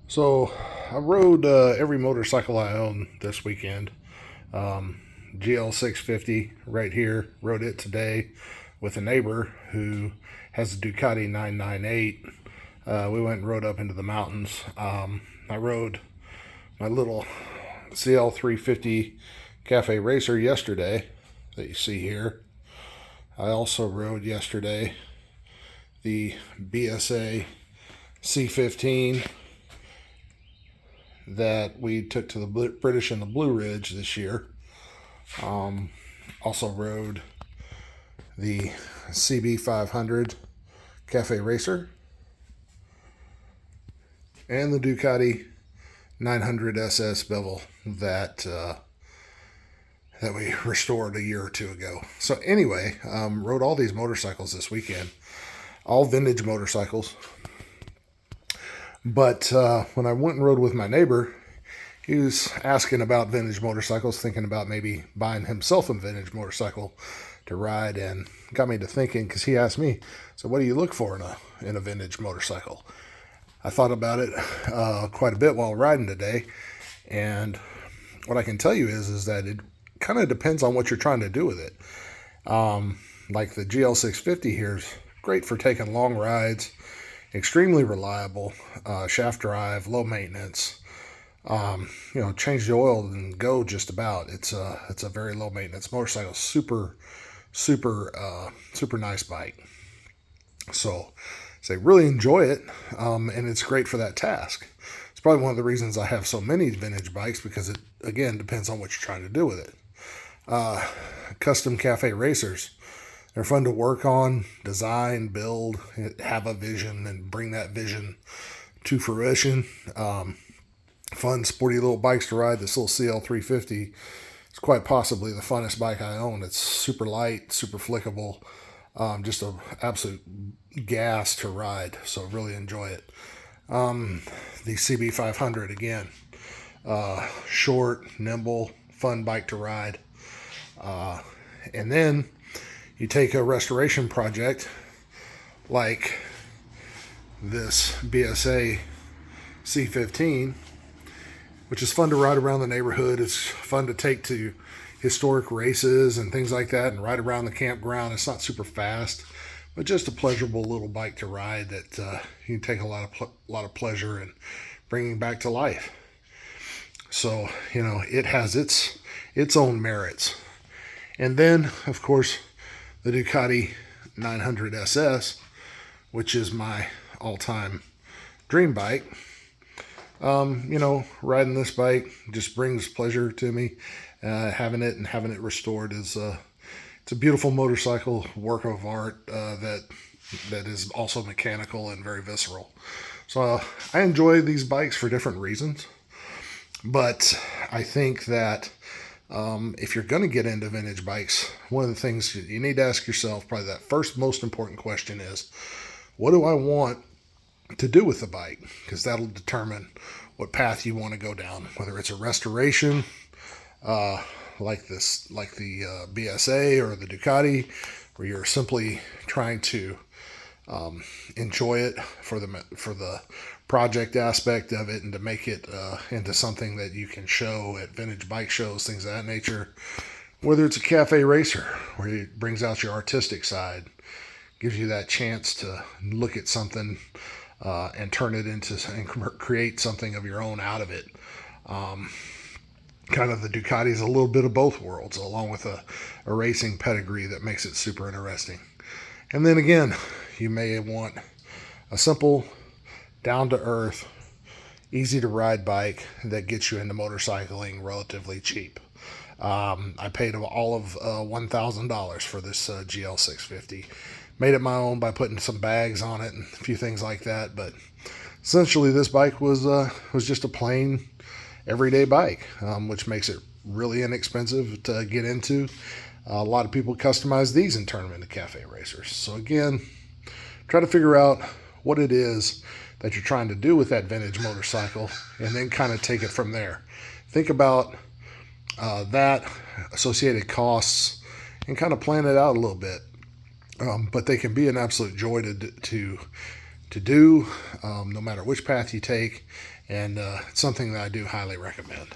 So I rode every motorcycle I own this weekend. GL 650 right here. Rode it today with a neighbor who has a Ducati 998. We went and rode up into the mountains. I rode my little CL 350 Cafe Racer yesterday that you see here. I also rode yesterday the BSA C15 that we took to the British in the Blue Ridge this year. Also rode the CB500 Cafe Racer and the Ducati 900 SS Bevel that we restored a year or two ago. So anyway, rode all these motorcycles this weekend, all vintage motorcycles. But when I went and rode with my neighbor, he was asking about vintage motorcycles, thinking about maybe buying himself a vintage motorcycle to ride, and got me to thinking because he asked me, "So what do you look for in a vintage motorcycle?" I thought about it quite a bit while riding today, and what I can tell you is that it kind of depends on what you're trying to do with it. Like the GL 650 here is great for taking long rides, extremely reliable, shaft drive, low maintenance. Change the oil and go just about. It's a very low maintenance motorcycle. Super nice bike. So I really enjoy it, and it's great for that task. It's probably one of the reasons I have so many vintage bikes, because it again depends on what you're trying to do with it. Custom Cafe Racers. They're fun to work on, design, build, have a vision, and bring that vision to fruition. Fun, sporty little bikes to ride. This little CL350 is quite possibly the funnest bike I own. It's super light, super flickable, just an absolute gas to ride. So really enjoy it. The CB500 again, short, nimble, fun bike to ride. And then you take a restoration project like this BSA C15, which is fun to ride around the neighborhood. It's fun to take to historic races and things like that and ride around the campground. It's not super fast, but just a pleasurable little bike to ride that you can take a lot of pleasure in bringing back to life. So, it has its own merits. And then, of course, the Ducati 900 SS, which is my all-time dream bike. Riding this bike just brings pleasure to me. Having it restored is it's a beautiful motorcycle work of art that is also mechanical and very visceral. So I enjoy these bikes for different reasons, but I think that if you're going to get into vintage bikes, one of the things you need to ask yourself, probably that first most important question is, what do I want to do with the bike? Because that'll determine what path you want to go down, whether it's a restoration like the BSA or the Ducati, where you're simply trying to enjoy it for the project aspect of it, and to make it into something that you can show at vintage bike shows, things of that nature. Whether it's a cafe racer, where it brings out your artistic side, gives you that chance to look at something and turn it into and create something of your own out of it. Kind of the Ducati is a little bit of both worlds, along with a racing pedigree that makes it super interesting. And then again, you may want a simple, down-to-earth, easy-to-ride bike that gets you into motorcycling relatively cheap. I paid all of $1,000 for this GL 650. Made it my own by putting some bags on it and a few things like that. But essentially, this bike was just a plain, everyday bike, which makes it really inexpensive to get into. A lot of people customize these and turn them into cafe racers. So again, try to figure out what it is that you're trying to do with that vintage motorcycle, and then kind of take it from there. Think about that, associated costs, and kind of plan it out a little bit. But they can be an absolute joy to to do, no matter which path you take, and it's something that I do highly recommend.